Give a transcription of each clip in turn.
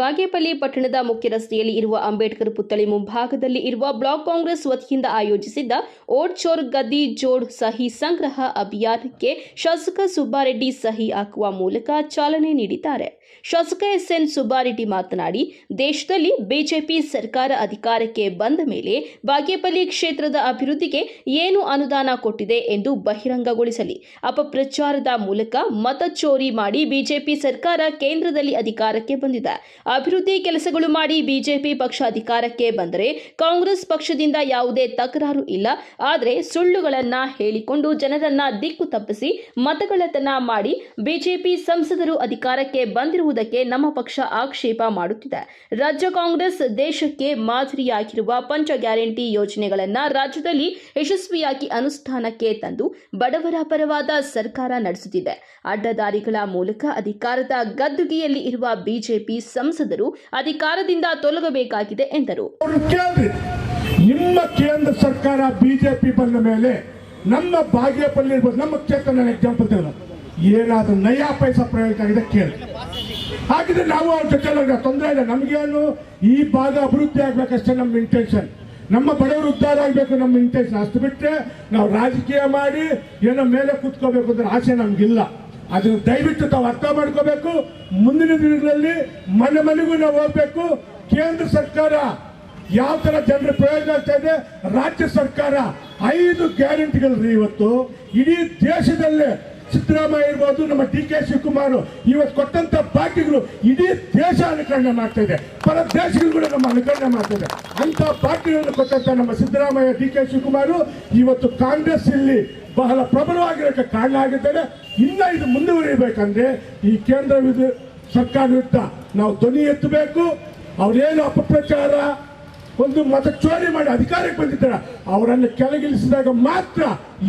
ಬಾಗೇಪಲ್ಲಿ ಪಟ್ಟಣದ ಮುಖ್ಯ ರಸ್ತೆಯಲ್ಲಿ ಇರುವ ಅಂಬೇಡ್ಕರ್ ಪುತ್ಥಳಿ ಮುಂಭಾಗದಲ್ಲಿ ಇರುವ ಬ್ಲಾಕ್ ಕಾಂಗ್ರೆಸ್ ವತಿಯಿಂದ ಆಯೋಜಿಸಿದ್ದ ಓಟ್ ಚೋರ್ ಗದ್ದಿ ಜೋಡ್ ಸಹಿ ಸಂಗ್ರಹ ಅಭಿಯಾನಕ್ಕೆ ಶಾಸಕ ಸುಬ್ಬಾರೆಡ್ಡಿ ಸಹಿ ಹಾಕುವ ಮೂಲಕ ಚಾಲನೆ ನೀಡಿದ್ದಾರೆ. ಶಾಸಕ ಎಸ್ಎನ್ ಸುಬ್ಬಾರೆಡ್ಡಿ ಮಾತನಾಡಿ, ದೇಶದಲ್ಲಿ ಬಿಜೆಪಿ ಸರ್ಕಾರ ಅಧಿಕಾರಕ್ಕೆ ಬಂದ ಮೇಲೆ ಬಾಗೇಪಲ್ಲಿ ಕ್ಷೇತ್ರದ ಅಭಿವೃದ್ಧಿಗೆ ಏನು ಅನುದಾನ ಕೊಟ್ಟಿದೆ ಎಂದು ಬಹಿರಂಗಗೊಳಿಸಲಿ. ಅಪಪ್ರಚಾರದ ಮೂಲಕ ಮತ ಚೋರಿ ಮಾಡಿ ಬಿಜೆಪಿ ಸರ್ಕಾರ ಕೇಂದ್ರದಲ್ಲಿ ಅಧಿಕಾರಕ್ಕೆ ಬಂದಿದೆ. ಅಭಿವೃದ್ಧಿ ಕೆಲಸಗಳು ಮಾಡಿ ಬಿಜೆಪಿ ಪಕ್ಷ ಅಧಿಕಾರಕ್ಕೆ ಬಂದರೆ ಕಾಂಗ್ರೆಸ್ ಪಕ್ಷದಿಂದ ಯಾವುದೇ ತಕರಾರು ಇಲ್ಲ. ಆದರೆ ಸುಳ್ಳುಗಳನ್ನ ಹೇಳಿಕೊಂಡು ಜನರನ್ನ ದಿಕ್ಕು ತಪ್ಪಿಸಿ ಮತಗಳತನ ಮಾಡಿ ಬಿಜೆಪಿ ಸಂಸದರು ಅಧಿಕಾರಕ್ಕೆ ಬಂದಿರುವುದಕ್ಕೆ ನಮ್ಮ ಪಕ್ಷ ಆಕ್ಷೇಪ ಮಾಡುತ್ತಿದೆ. ರಾಜ್ಯ ಕಾಂಗ್ರೆಸ್ ದೇಶಕ್ಕೆ ಮಾದರಿಯಾಗಿರುವ ಪಂಚ ಗ್ಯಾರಂಟಿ ಯೋಜನೆಗಳನ್ನು ರಾಜ್ಯದಲ್ಲಿ ಯಶಸ್ವಿಯಾಗಿ ಅನುಷ್ಠಾನಕ್ಕೆ ತಂದು ಬಡವರ ಪರವಾದ ಸರ್ಕಾರ ನಡೆಸುತ್ತಿದೆ. ಅಡ್ಡದಾರಿಗಳ ಮೂಲಕ ಅಧಿಕಾರದ ಗದ್ದುಗೆಯಲ್ಲಿ ಇರುವ ಬಿಜೆಪಿ ಸಂಸದರು ಅಧಿಕಾರದಿಂದ ತೊಲಗಬೇಕಾಗಿದೆ ಎಂದರು. ನಿಮ್ಮ ಕೇಂದ್ರ ಸರ್ಕಾರ ಬಿಜೆಪಿ ಬಂದ ಮೇಲೆ ನಮ್ಮ ಬಾಗೇಪಲ್ಲಿ ನಮ್ಮ ಕ್ಷೇತ್ರ ನಾನು ಎಕ್ಸಾಂಪಲ್ ತೆಗೆದು ಏನಾದರೂ ನಯಾ ಪೈಸಾ ಪ್ರಯೋಜನ ಆಗಿದೆ ಕೇಳಿ. ಹಾಗಿದ್ರೆ ನಾವು ಅವ್ರ ಜೊತೆ ತೊಂದರೆ ಇಲ್ಲ, ನಮಗೇನು ಈ ಭಾಗ ಅಭಿವೃದ್ಧಿ ಆಗ್ಬೇಕಷ್ಟೇ ನಮ್ಮ ಇಂಟೆನ್ಷನ್, ನಮ್ಮ ಬಡವರು ಉದ್ಧಾರ ಆಗಬೇಕು ನಮ್ಮ ಇಂಟೆನ್ಷನ್. ಅಷ್ಟು ಬಿಟ್ಟರೆ ನಾವು ರಾಜಕೀಯ ಮಾಡಿ ಏನೋ ಮೇಲೆ ಕೂತ್ಕೋಬೇಕು ಅಂದ್ರೆ ಆಸೆ ನಮಗಿಲ್ಲ. ಅದನ್ನು ದಯವಿಟ್ಟು ತಾವು ಅರ್ಥ ಮಾಡ್ಕೋಬೇಕು. ಮುಂದಿನ ದಿನಗಳಲ್ಲಿ ಮನೆ ಮನೆಗೂ ನಾವು ಹೋಗ್ಬೇಕು. ಕೇಂದ್ರ ಸರ್ಕಾರ ಯಾವ ತರ ಜನರ ಪ್ರಯೋಜನ ಆಗ್ತಾ ಇದೆ, ರಾಜ್ಯ ಸರ್ಕಾರ 5 ಗ್ಯಾರಂಟಿಗಳು ಇವತ್ತು ಇಡೀ ದೇಶದಲ್ಲೇ ಸಿದ್ದರಾಮಯ್ಯ ಇರ್ಬೋದು, ನಮ್ಮ ಡಿ.ಕೆ. ಶಿವಕುಮಾರ್ ಇವತ್ತು ಕೊಟ್ಟಂತ ಬಾಕಿಗಳು ಇಡೀ ದೇಶ ಅನುಕರಣೆ ಮಾಡ್ತಾ ಇದೆ, ಪರ ದೇಶಗಳು ಕೂಡ ನಮ್ಮ ಅನುಕರಣೆ ಮಾಡ್ತಾ ಇದೆ. ಅಂತ ಬಾಕಿಗಳನ್ನು ಕೊಟ್ಟಂತ ನಮ್ಮ ಸಿದ್ದರಾಮಯ್ಯ, ಡಿ.ಕೆ. ಶಿವಕುಮಾರ್ ಇವತ್ತು ಕಾಂಗ್ರೆಸ್ ಇಲ್ಲಿ ಬಹಳ ಪ್ರಬಲವಾಗಿರೋಕ್ಕೆ ಕಾರಣ ಆಗಿದ್ದಾರೆ. ಇನ್ನ ಇದು ಮುಂದುವರಿಬೇಕಂದ್ರೆ ಈ ಕೇಂದ್ರ ಸರ್ಕಾರ ವಿರುದ್ಧ ನಾವು ಧ್ವನಿ ಎತ್ತಬೇಕು. ಅವರೇನು ಅಪಪ್ರಚಾರ ಒಂದು ಮತ ಚೋರಿ ಮಾಡಿ ಅಧಿಕಾರಕ್ಕೆ ಬಂದಿದ್ದಾರೆ, ಅವರನ್ನು ಕೆಳಗಿಳಿಸಿದಾಗ ಮಾತ್ರ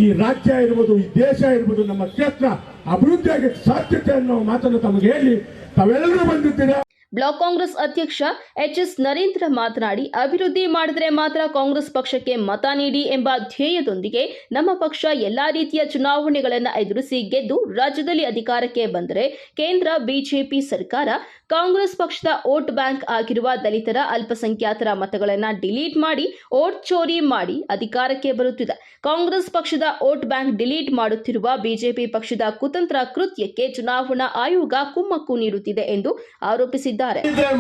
ಈ ರಾಜ್ಯ ಇರ್ಬೋದು, ಈ ದೇಶ ಇರ್ಬೋದು, ನಮ್ಮ ಕ್ಷೇತ್ರ ಅಭಿವೃದ್ಧಿ ಆಗಕ್ಕೆ ಸಾಧ್ಯತೆ ಅನ್ನೋ ಮಾತನ್ನು ತಮಗೆ ಹೇಳಿ ತಾವೆಲ್ಲರೂ ಬಂದಿದ್ದೀರಾ. ಬ್ಲಾಕ್ ಕಾಂಗ್ರೆಸ್ ಅಧ್ಯಕ್ಷ ಎಚ್.ಎಸ್. ನರೇಂದ್ರ ಮಾತನಾಡಿ, ಅಭಿವೃದ್ಧಿ ಮಾಡಿದರೆ ಮಾತ್ರ ಕಾಂಗ್ರೆಸ್ ಪಕ್ಷಕ್ಕೆ ಮತ ನೀಡಿ ಎಂಬ ಧ್ಯೇಯದೊಂದಿಗೆ ನಮ್ಮ ಪಕ್ಷ ಎಲ್ಲಾ ರೀತಿಯ ಚುನಾವಣೆಗಳನ್ನು ಎದುರಿಸಿ ಗೆದ್ದು ರಾಜ್ಯದಲ್ಲಿ ಅಧಿಕಾರಕ್ಕೆ ಬಂದರೆ ಕೇಂದ್ರ ಬಿಜೆಪಿ ಸರ್ಕಾರ ಕಾಂಗ್ರೆಸ್ ಪಕ್ಷದ ವೋಟ್ ಬ್ಯಾಂಕ್ ಆಗಿರುವ ದಲಿತರ, ಅಲ್ಪಸಂಖ್ಯಾತರ ಮತಗಳನ್ನು ಡಿಲೀಟ್ ಮಾಡಿ ವೋಟ್ ಚೋರಿ ಮಾಡಿ ಅಧಿಕಾರಕ್ಕೆ ಬರುತ್ತಿದೆ. ಕಾಂಗ್ರೆಸ್ ಪಕ್ಷದ ವೋಟ್ ಬ್ಯಾಂಕ್ ಡಿಲೀಟ್ ಮಾಡುತ್ತಿರುವ ಬಿಜೆಪಿ ಪಕ್ಷದ ಕುತಂತ್ರ ಕೃತ್ಯಕ್ಕೆ ಚುನಾವಣಾ ಆಯೋಗ ಕುಮ್ಮಕ್ಕು ನೀಡುತ್ತಿದೆ ಎಂದು ಆರೋಪಿಸಿದ್ದಾರೆ.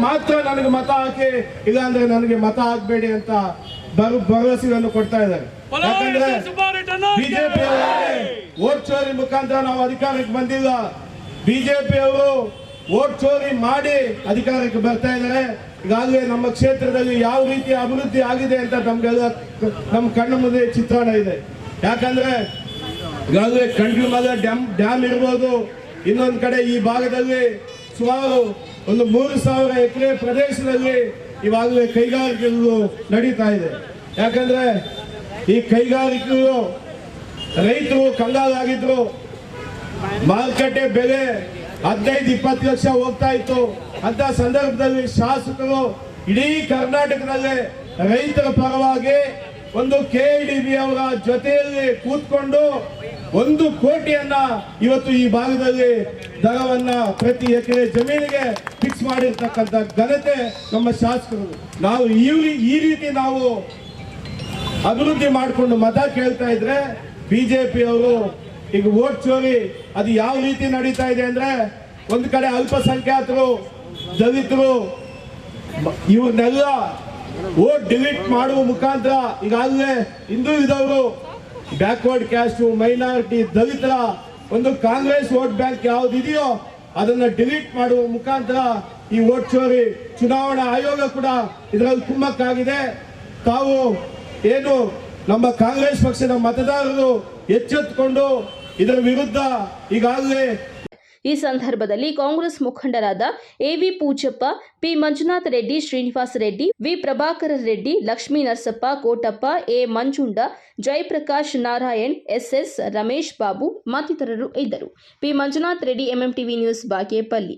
ಮಾತ್ರ ನನಗೆ ಮತ ಹಾಕಿ, ಇಲ್ಲ ಅಂದ್ರೆ ನನಗೆ ಮತ ಹಾಕಬೇಡಿ ಅಂತ ಭರವಸೆಯನ್ನು ಕೊಡ್ತಾ ಇದ್ದಾರೆ. ಯಾಕಂದ್ರೆ ಬಿಜೆಪಿ ವೋಟ್ ಚೋರಿ ಮುಖಾಂತರ ನಾವು ಅಧಿಕಾರಕ್ಕೆ ಬಂದಿಲ್ಲ. ಬಿಜೆಪಿ ಅವರು ವೋಟ್ ಚೋರಿ ಮಾಡಿ ಅಧಿಕಾರಕ್ಕೆ ಬರ್ತಾ ಇದ್ದಾರೆ. ಈಗಾಗಲೇ ನಮ್ಮ ಕ್ಷೇತ್ರದಲ್ಲಿ ಯಾವ ರೀತಿ ಅಭಿವೃದ್ಧಿ ಆಗಿದೆ ಅಂತ ನಮ್ಗೆಲ್ಲ ನಮ್ಮ ಕಣ್ಣು ಮುಂದೆ ಚಿತ್ರಣ ಇದೆ. ಯಾಕಂದ್ರೆ ಈಗಾಗಲೇ ಕಂಡ್ರಿಮಲ ಡ್ಯಾಮ್ ಇರ್ಬೋದು, ಇನ್ನೊಂದು ಕಡೆ ಈ ಭಾಗದಲ್ಲಿ ಸುಮಾರು ಒಂದು 3,000 ಎಕರೆ ಪ್ರದೇಶದಲ್ಲಿ ಇವಾಗಲೇ ಕೈಗಾರಿಕೆಗಳು ನಡೀತಾ ಇದೆ. ಯಾಕಂದ್ರೆ ಈ ಕೈಗಾರಿಕೆಗಳು ರೈತರು ಕಂಗಾಲಾಗಿದ್ರು. ಮಾರುಕಟ್ಟೆ ಬೆಲೆ 15-20 ಲಕ್ಷ ಹೋಗ್ತಾ ಇತ್ತು. ಅಂತ ಸಂದರ್ಭದಲ್ಲಿ ಶಾಸಕರು ಇಡೀ ಕರ್ನಾಟಕದಲ್ಲಿ ರೈತರ ಪರವಾಗಿ ಒಂದು KIDB ಅವರ ಜೊತೆಯಲ್ಲಿ ಕೂತ್ಕೊಂಡು 1 ಕೋಟಿಯನ್ನ ಇವತ್ತು ಈ ಭಾಗದಲ್ಲಿ ದರವನ್ನ ಪ್ರತಿ ಎಕರೆ ಜಮೀನಿಗೆ ಫಿಕ್ಸ್ ಮಾಡಿರ್ತಕ್ಕಂಥ ಘನತೆ ನಮ್ಮ ಶಾಸಕರು. ನಾವು ಈ ರೀತಿ ನಾವು ಅಭಿವೃದ್ಧಿ ಮಾಡಿಕೊಂಡು ಮತ ಕೇಳ್ತಾ ಇದ್ರೆ ಬಿಜೆಪಿ ಅವರು ಈಗ ವೋಟ್ ಚೋರಿ ಅದು ಯಾವ ರೀತಿ ನಡೀತಾ ಇದೆ ಅಂದ್ರೆ, ಒಂದು ಕಡೆ ಅಲ್ಪಸಂಖ್ಯಾತರು, ದಲಿತರು ಇವನ್ನೆಲ್ಲ ವೋಟ್ ಡಿಲೀಟ್ ಮಾಡುವ ಮುಖಾಂತರ ಈಗಾಗಲೇ ಹಿಂದುಳಿದವರು, ಬ್ಯಾಕ್ವರ್ಡ್ ಕ್ಯಾಸ್ಟ್, ಮೈನಾರಿಟಿ, ದಲಿತರ ಒಂದು ಕಾಂಗ್ರೆಸ್ ವೋಟ್ ಬ್ಯಾಂಕ್ ಯಾವ್ದಿದೆಯೋ ಅದನ್ನ ಡಿಲೀಟ್ ಮಾಡುವ ಮುಖಾಂತರ ಈ ವೋಟ್ ಚೋರಿ ಚುನಾವಣಾ ಆಯೋಗ ಕೂಡ ಇದರಲ್ಲಿ ಕುಮ್ಮಕ್ಕಾಗಿದೆ. ತಾವು ಏನು ನಮ್ಮ ಕಾಂಗ್ರೆಸ್ ಪಕ್ಷದ ಮತದಾರರು ಎಚ್ಚೆತ್ತುಕೊಂಡು ಇದರ ವಿರುದ್ಧ ಈಗಾಗಲೇ. ಈ ಸಂದರ್ಭದಲ್ಲಿ ಕಾಂಗ್ರೆಸ್ ಮುಖಂಡರಾದ A V. Poojappa, P. Manjunatha Reddy, Srinivasa Reddy, V. Prabhakara Reddy, Lakshmi Narasappa, Kotappa, A. Manjunda, Jayaprakash Narayan, S S. Ramesh Babu ಮತ್ತಿತರರು ಇದ್ದರು. P. Manjunatha Reddy, MMTV news, Bagepalli.